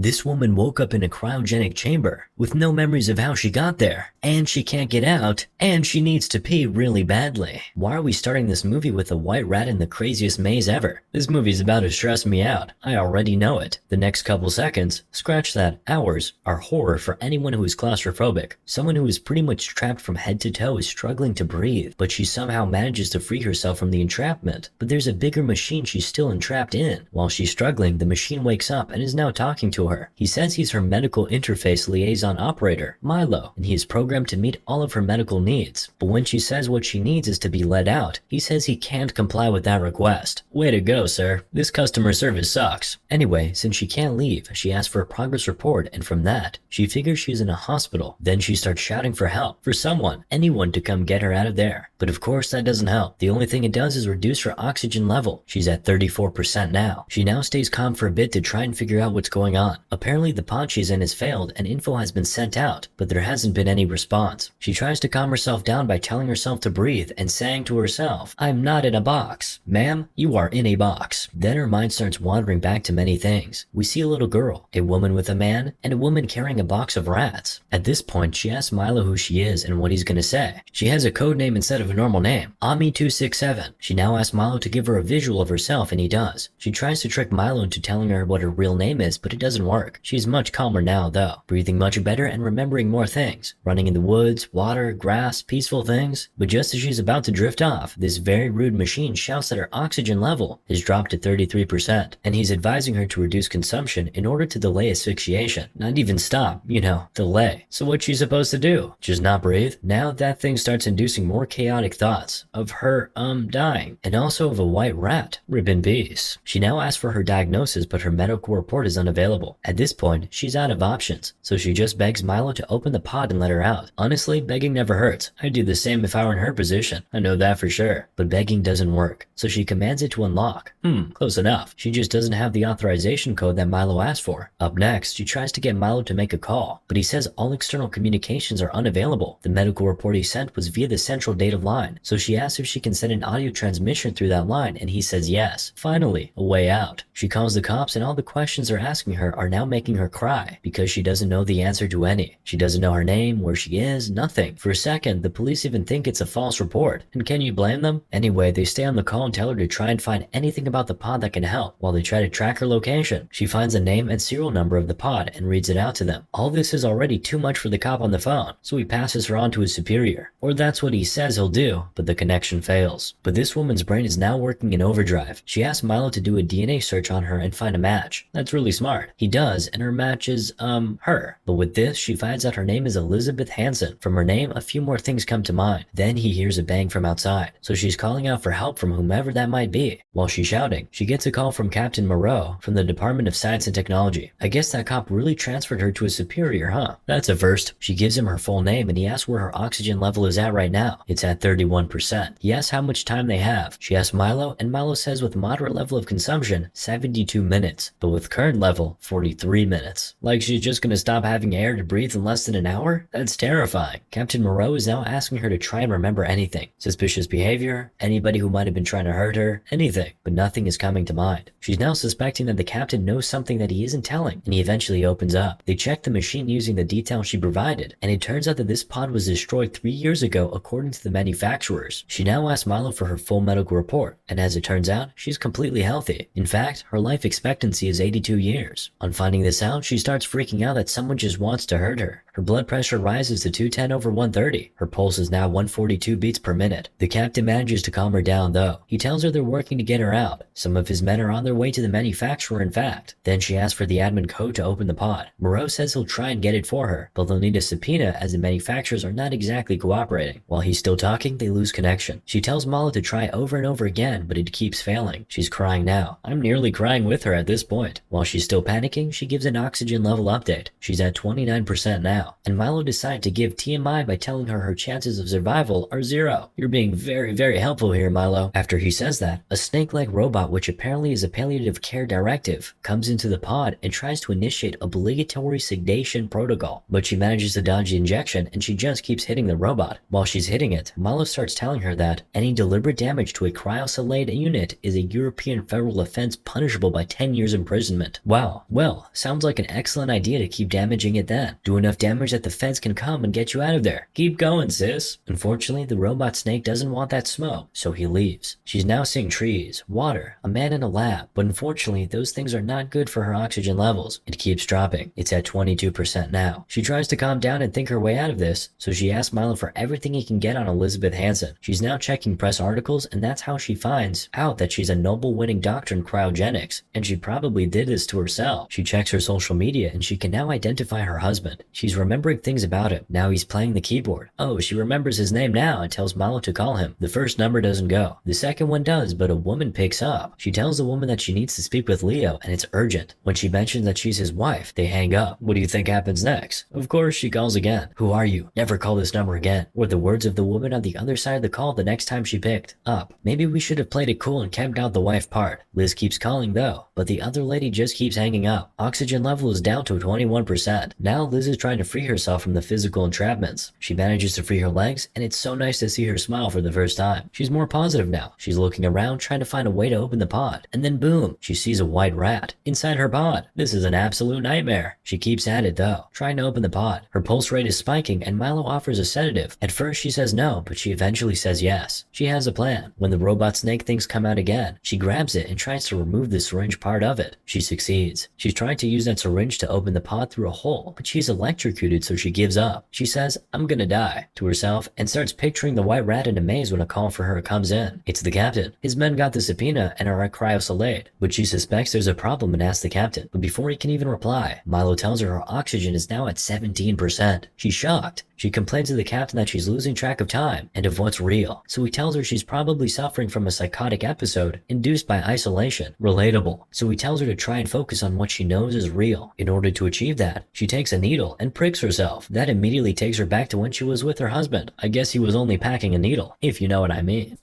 This woman woke up in a cryogenic chamber with no memories of how she got there, and she can't get out, and she needs to pee really badly. Why are we starting this movie with a white rat in the craziest maze ever? This movie's about to stress me out. I already know it. The next couple seconds, scratch that, hours, are horror for anyone who is claustrophobic. Someone who is pretty much trapped from head to toe is struggling to breathe, but she somehow manages to free herself from the entrapment. But there's a bigger machine she's still entrapped in. While she's struggling, the machine wakes up and is now talking to her. He says he's her medical interface liaison operator, Milo, and he is programmed to meet all of her medical needs. But when she says what she needs is to be let out, he says he can't comply with that request. Way to go, sir. This customer service sucks. Anyway, since she can't leave, she asks for a progress report, and from that, she figures she's in a hospital. Then she starts shouting for help, for someone, anyone to come get her out of there. But of course that doesn't help. The only thing it does is reduce her oxygen level. She's at 34% now. She now stays calm for a bit to try and figure out what's going on. Apparently the pod she's in has failed and info has been sent out, but there hasn't been any response. She tries to calm herself down by telling herself to breathe and saying to herself, "I'm not in a box. Ma'am, you are in a box." Then her mind starts wandering back to many things. We see a little girl, a woman with a man, and a woman carrying a box of rats. At this point, she asks Milo who she is and what he's gonna say. She has a code name instead of a normal name, Ami267. She now asks Milo to give her a visual of herself, and he does. She tries to trick Milo into telling her what her real name is, but it doesn't work. She's much calmer now though, breathing much better and remembering more things. Running in the woods, water, grass, peaceful things. But just as she's about to drift off, this very rude machine shouts that her oxygen level has dropped to 33%, and he's advising her to reduce consumption in order to delay asphyxiation. Not even stop, delay. So what's she supposed to do? Just not breathe? Now that thing starts inducing more chaotic thoughts of her, dying, and also of a white rat. Rip in peace. She now asks for her diagnosis, but her medical report is unavailable. At this point, she's out of options, so she just begs Milo to open the pod and let her out. Honestly, begging never hurts. I'd do the same if I were in her position. I know that for sure. But begging doesn't work, so she commands it to unlock. Close enough. She just doesn't have the authorization code that Milo asked for. Up next, she tries to get Milo to make a call, but he says all external communications are unavailable. The medical report he sent was via the central data line, so she asks if she can send an audio transmission through that line, and he says yes. Finally, a way out. She calls the cops, and all the questions they're asking her are now making her cry, because she doesn't know the answer to any. She doesn't know her name, where she is, nothing. For a second, the police even think it's a false report, and can you blame them? Anyway, they stay on the call and tell her to try and find anything about the pod that can help, while they try to track her location. She finds the name and serial number of the pod and reads it out to them. All this is already too much for the cop on the phone, so he passes her on to his superior. Or that's what he says he'll do, but the connection fails. But this woman's brain is now working in overdrive. She asks Milo to do a DNA search on her and find a match. That's really smart. He does, and her match is, her. But with this, she finds out her name is Elizabeth Hansen. From her name, a few more things come to mind. Then he hears a bang from outside, so she's calling out for help from whomever that might be. While she's shouting, she gets a call from Captain Moreau from the Department of Science and Technology. I guess that cop really transferred her to a superior, huh? That's a first. She gives him her full name and he asks where her oxygen level is at right now. It's at 31%. He asks how much time they have. She asks Milo, and Milo says with moderate level of consumption, 72 minutes, but with current level, 43 minutes. Like she's just gonna stop having air to breathe in less than an hour? That's terrifying. Captain Moreau is now asking her to try and remember anything. Suspicious behavior, anybody who might have been trying to hurt her, anything, but nothing is coming to mind. She's now suspecting that the captain knows something that he isn't telling, and he eventually opens up. They check the machine using the details she provided, and it turns out that this pod was destroyed 3 years ago according to the manufacturers. She now asks Milo for her full medical report, and as it turns out, she's completely healthy. In fact, her life expectancy is 82 years. On finding this out, she starts freaking out that someone just wants to hurt her. Her blood pressure rises to 210/130. Her pulse is now 142 beats per minute. The captain manages to calm her down though. He tells her they're working to get her out. Some of his men are on their way to the manufacturer in fact. Then she asks for the admin code to open the pod. Moreau says he'll try and get it for her, but they'll need a subpoena as the manufacturers are not exactly cooperating. While he's still talking, they lose connection. She tells Milo to try over and over again, but it keeps failing. She's crying now. I'm nearly crying with her at this point. While she's still panicking, she gives an oxygen level update. She's at 29% now. now, and Milo decided to give TMI by telling her chances of survival are 0. You're being very, very helpful here, Milo. After he says that, a snake-like robot, which apparently is a palliative care directive, comes into the pod and tries to initiate obligatory sedation protocol, but she manages to dodge the injection and she just keeps hitting the robot. While she's hitting it, Milo starts telling her that any deliberate damage to a cryosolate unit is a European federal offense punishable by 10 years imprisonment. Wow, well, sounds like an excellent idea to keep damaging it then. Do enough damage that the feds can come and get you out of there. Keep going, sis. Unfortunately, the robot snake doesn't want that smoke, so he leaves. She's now seeing trees, water, a man in a lab, but unfortunately, those things are not good for her oxygen levels. It keeps dropping. It's at 22% now. She tries to calm down and think her way out of this, so she asks Milo for everything he can get on Elizabeth Hansen. She's now checking press articles, and that's how she finds out that she's a Nobel-winning doctor in cryogenics, and she probably did this to herself. She checks her social media, and she can now identify her husband. She's remembering things about him. Now he's playing the keyboard. Oh, she remembers his name now and tells Milo to call him. The first number doesn't go. The second one does, but a woman picks up. She tells the woman that she needs to speak with Leo, and it's urgent. When she mentions that she's his wife, they hang up. What do you think happens next? Of course, she calls again. Who are you? Never call this number again, were the words of the woman on the other side of the call the next time she picked up. Maybe we should have played it cool and kept out the wife part. Liz keeps calling though, but the other lady just keeps hanging up. Oxygen level is down to 21%. Now Liz is trying to free herself from the physical entrapments. She manages to free her legs, and it's so nice to see her smile for the first time. She's more positive now. She's looking around trying to find a way to open the pod, and then boom, she sees a white rat inside her pod. This is an absolute nightmare. She keeps at it though, trying to open the pod. Her pulse rate is spiking, and Milo offers a sedative. At first she says no, but she eventually says yes. She has a plan. When the robot snake things come out again, she grabs it and tries to remove the syringe part of it. She succeeds. She's trying to use that syringe to open the pod through a hole, but she's electrocuted, so she gives up. She says, "I'm gonna die," to herself and starts picturing the white rat in a maze when a call for her comes in. It's the captain. His men got the subpoena and are at cryosolate, but she suspects there's a problem and asks the captain. But before he can even reply, Milo tells her oxygen is now at 17%. She's shocked. She complains to the captain that she's losing track of time and of what's real, so he tells her she's probably suffering from a psychotic episode induced by isolation. Relatable. So he tells her to try and focus on what she knows is real. In order to achieve that, she takes a needle and pricks herself. That immediately takes her back to when she was with her husband. I guess he was only packing a needle, if you know what I mean.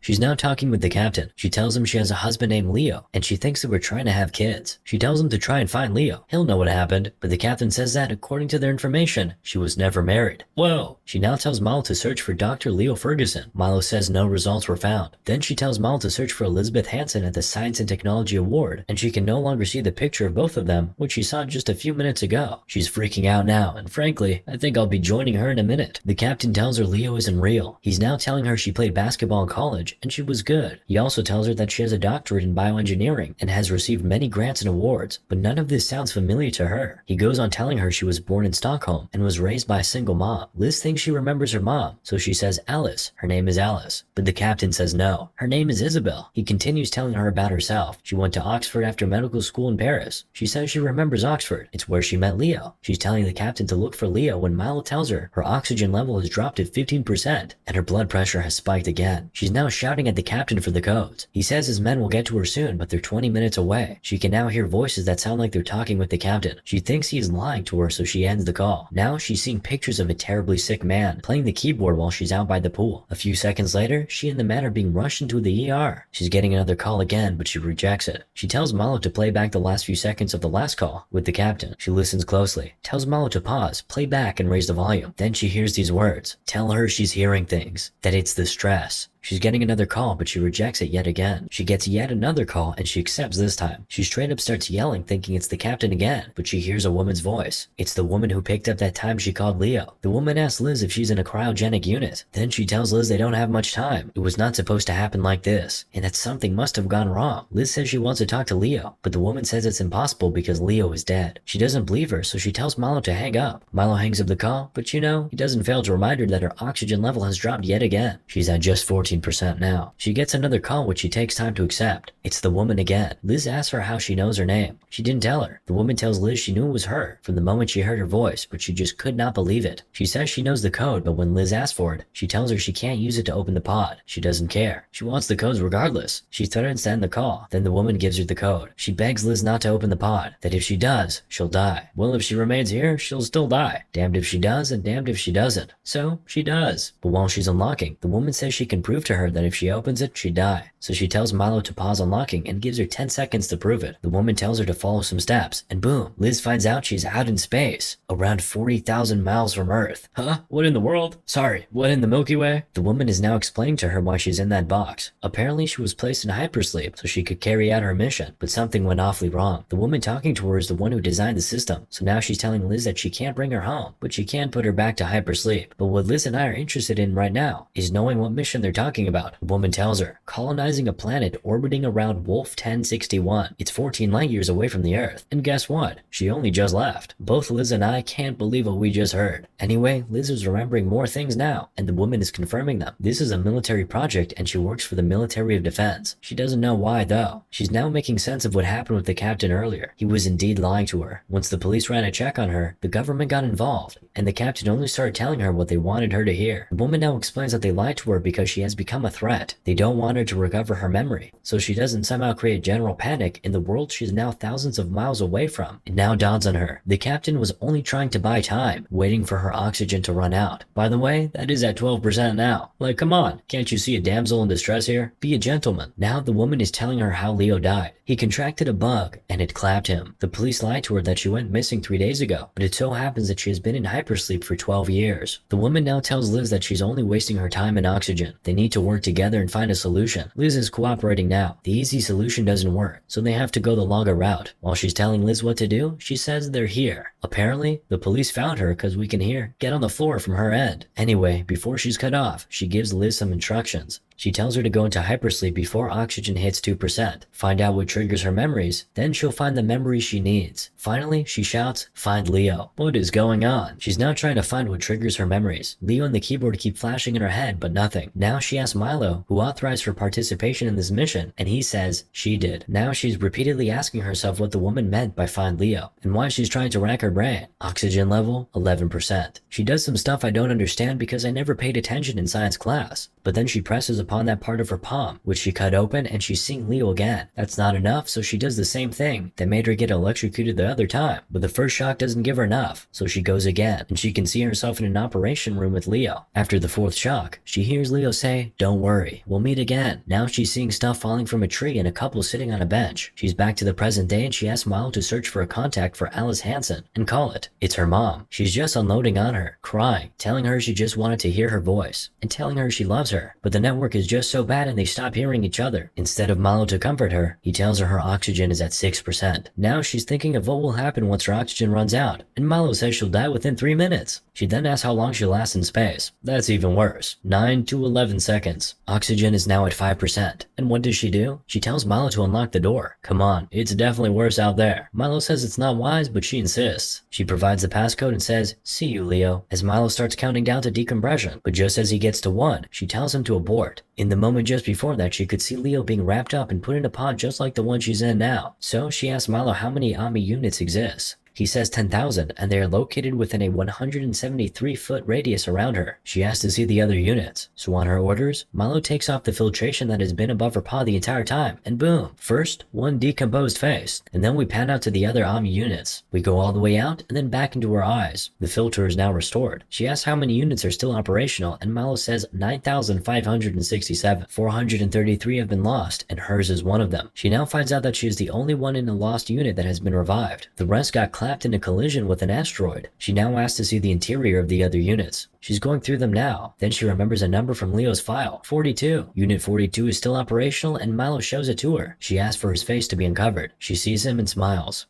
She's now talking with the captain. She tells him she has a husband named Leo, and she thinks that we're trying to have kids. She tells him to try and find Leo. He'll know what happened, but the captain says that, according to their information, she was never married. Whoa! She now tells Milo to search for Dr. Leo Ferguson. Milo says no results were found. Then she tells Milo to search for Elizabeth Hansen at the Science and Technology Award, and she can no longer see the picture of both of them, which she saw just a few minutes ago. She's freaking out now, and frankly, I think I'll be joining her in a minute. The captain tells her Leo isn't real. He's now telling her she played basketball in college, and she was good. He also tells her that she has a doctorate in bioengineering and has received many grants and awards, but none of this sounds familiar to her. He goes on telling her she was born in Stockholm and was raised by a single mom. Liz thinks she remembers her mom, so she says Alice. Her name is Alice. But the captain says no. Her name is Isabel. He continues telling her about herself. She went to Oxford after medical school in Paris. She says she remembers Oxford. It's where she met Leo. She's telling the captain to look for Leo when Milo tells her her oxygen level has dropped to 15% and her blood pressure has spiked again. She's now shouting at the captain for the codes. He says his men will get to her soon, but they're 20 minutes away. She can now hear voices that sound like they're talking with the captain. She thinks he is lying to her, so she ends the call. Now she's seeing pictures of a terribly sick man playing the keyboard while she's out by the pool. A few seconds later, she and the man are being rushed into the ER. She's getting another call again, but she rejects it. She tells Milo to play back the last few seconds of the last call with the captain. She listens closely, tells Milo to pause, play back, and raise the volume. Then she hears these words. Tell her she's hearing things, that it's the stress. She's getting another call, but she rejects it yet again. She gets yet another call, and she accepts this time. She straight up starts yelling, thinking it's the captain again, but she hears a woman's voice. It's the woman who picked up that time she called Leo. The woman asks Liz if she's in a cryogenic unit. Then she tells Liz they don't have much time. It was not supposed to happen like this, and that something must have gone wrong. Liz says she wants to talk to Leo, but the woman says it's impossible because Leo is dead. She doesn't believe her, so she tells Milo to hang up. Milo hangs up the call, but he doesn't fail to remind her that her oxygen level has dropped yet again. She's at just 14%. 15% now. She gets another call which she takes time to accept. It's the woman again. Liz asks her how she knows her name. She didn't tell her. The woman tells Liz she knew it was her from the moment she heard her voice, but she just could not believe it. She says she knows the code, but when Liz asks for it, she tells her she can't use it to open the pod. She doesn't care. She wants the codes regardless. She threatens to end the call. Then the woman gives her the code. She begs Liz not to open the pod, that if she does, she'll die. Well, if she remains here, she'll still die. Damned if she does and damned if she doesn't. So she does. But while she's unlocking, the woman says she can prove to her that if she opens it, she'd die. So she tells Milo to pause unlocking and gives her 10 seconds to prove it. The woman tells her to follow some steps, and boom, Liz finds out she's out in space, around 40,000 miles from Earth. Huh? What in the world? Sorry, what in the Milky Way? The woman is now explaining to her why she's in that box. Apparently she was placed in hypersleep so she could carry out her mission, but something went awfully wrong. The woman talking to her is the one who designed the system, so now she's telling Liz that she can't bring her home, but she can put her back to hypersleep. But what Liz and I are interested in right now is knowing what mission they're talking about. The woman tells her, colonizing a planet orbiting around Wolf 1061. It's 14 light years away from the Earth. And guess what? She only just left. Both Liz and I can't believe what we just heard. Anyway, Liz is remembering more things now, and the woman is confirming them. This is a military project and she works for the Military of Defense. She doesn't know why though. She's now making sense of what happened with the captain earlier. He was indeed lying to her. Once the police ran a check on her, the government got involved, and the captain only started telling her what they wanted her to hear. The woman now explains that they lied to her because she has become a threat. They don't want her to recover her memory, so she doesn't somehow create general panic in the world she's now thousands of miles away from. It now dawns on her. The captain was only trying to buy time, waiting for her oxygen to run out. By the way, that is at 12% now. Like, come on, can't you see a damsel in distress here? Be a gentleman. Now the woman is telling her how Leo died. He contracted a bug, and it clapped him. The police lied to her that she went missing 3 days ago, but it so happens that she has been in hypersleep for 12 years. The woman now tells Liz that she's only wasting her time and oxygen. They need to work together and find a solution. Liz is cooperating now. The easy solution doesn't work, so they have to go the longer route. While she's telling Liz what to do, she says they're here. Apparently, the police found her because we can hear "get on the floor" from her end. Anyway, before she's cut off, she gives Liz some instructions. She tells her to go into hypersleep before oxygen hits 2%, find out what triggers her memories, then she'll find the memories she needs. Finally, she shouts, "Find Leo." What is going on? She's now trying to find what triggers her memories. Leo and the keyboard keep flashing in her head, but nothing. Now she asks Milo, who authorized her participation in this mission, and he says she did. Now she's repeatedly asking herself what the woman meant by "find Leo," and why she's trying to rack her brain. Oxygen level, 11%. She does some stuff I don't understand because I never paid attention in science class. But then she presses upon that part of her palm, which she cut open, and she's seeing Leo again. That's not enough, so she does the same thing that made her get electrocuted the other time. But the first shock doesn't give her enough, so she goes again, and she can see herself in an operation room with Leo. After the fourth shock, she hears Leo say, "Don't worry, we'll meet again." Now she's seeing stuff falling from a tree and a couple sitting on a bench. She's back to the present day and she asks Milo to search for a contact for Alice Hansen and call it. It's her mom. She's just unloading on her, crying, telling her she just wanted to hear her voice, and telling her she loves her. But the network is just so bad and they stop hearing each other. Instead of Milo to comfort her, he tells her oxygen is at 6%. Now she's thinking of what will happen once her oxygen runs out, and Milo says she'll die within 3 minutes. She then asks how long she'll last in space. That's even worse. 9 to 11 seconds. Oxygen is now at 5%. And what does she do? She tells Milo to unlock the door. Come on, it's definitely worse out there. Milo says it's not wise, but she insists. She provides the passcode and says, "See you, Leo," as Milo starts counting down to decompression. But just as he gets to 1, she tells him to abort. In the moment just before that, she could see Leo being wrapped up and put in a pod just like the one she's in now. So she asks Milo how many Ami units exist. He says 10,000, and they are located within a 173-foot radius around her. She asks to see the other units, so on her orders, Milo takes off the filtration that has been above her pod the entire time, and boom! First, one decomposed face, and then we pan out to the other Ami units. We go all the way out, and then back into her eyes. The filter is now restored. She asks how many units are still operational, and Milo says 9,567. 433 have been lost, and hers is one of them. She now finds out that she is the only one in a lost unit that has been revived. The rest got clapped in a collision with an asteroid. She now asks to see the interior of the other units. She's going through them now. Then she remembers a number from Leo's file, 42. Unit 42 is still operational and Milo shows it to her. She asks for his face to be uncovered. She sees him and smiles.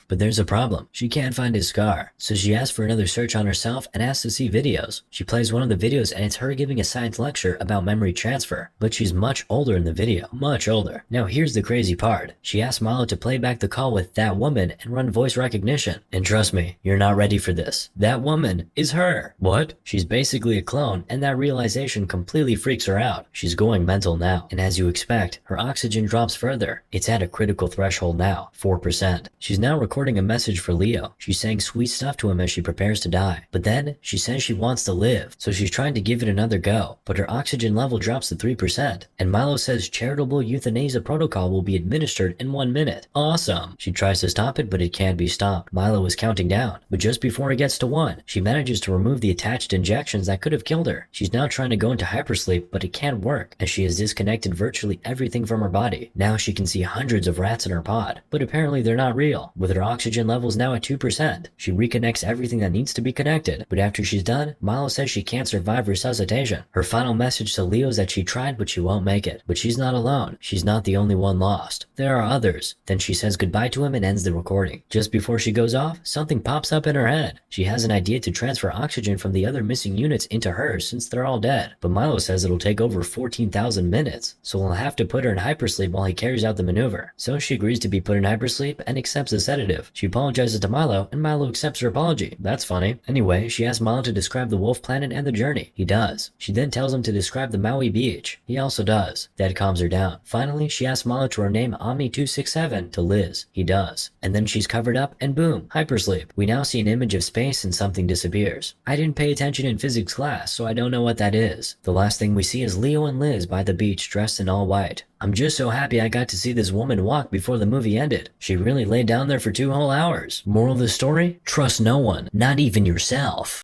But there's a problem. She can't find his scar. So she asks for another search on herself and asks to see videos. She plays one of the videos and it's her giving a science lecture about memory transfer. But she's much older in the video. Much older. Now here's the crazy part. She asks Milo to play back the call with that woman and run voice recognition. And trust me, you're not ready for this. That woman is her. What? She's basically a clone, and that realization completely freaks her out. She's going mental now. And as you expect, her oxygen drops further. It's at a critical threshold now, 4%. She's now recording a message for Leo. She's saying sweet stuff to him as she prepares to die. But then, she says she wants to live, so she's trying to give it another go. But her oxygen level drops to 3%. And Milo says charitable euthanasia protocol will be administered in 1 minute. Awesome! She tries to stop it, but it can't be stopped. Milo is counting down, but just before it gets to 1, she manages to remove the attached injections that could have killed her. She's now trying to go into hypersleep, but it can't work, as she has disconnected virtually everything from her body. Now she can see hundreds of rats in her pod, but apparently they're not real. With her oxygen levels now at 2%, she reconnects everything that needs to be connected. But after she's done, Milo says she can't survive resuscitation. Her final message to Leo is that she tried, but she won't make it. But she's not alone. She's not the only one lost. There are others. Then she says goodbye to him and ends the recording. Just before she goes off, something pops up in her head. She has an idea to transfer oxygen from the other missing units into hers since they're all dead. But Milo says it'll take over 14,000 minutes, so we'll have to put her in hypersleep while he carries out the maneuver. So she agrees to be put in hypersleep and accepts the sedative. She apologizes to Milo, and Milo accepts her apology. That's funny. Anyway, she asks Milo to describe the wolf planet and the journey. He does. She then tells him to describe the Maui beach. He also does. That calms her down. Finally, she asks Milo to rename Omni-267 to Liz. He does. And then she's covered up and boom, hypersleep. We now see an image of space and something disappears. I didn't pay attention in physics class, so I don't know what that is. The last thing we see is Leo and Liz by the beach dressed in all white. I'm just so happy I got to see this woman walk before the movie ended. She really laid down there for 2 whole hours. Moral of the story? Trust no one, not even yourself.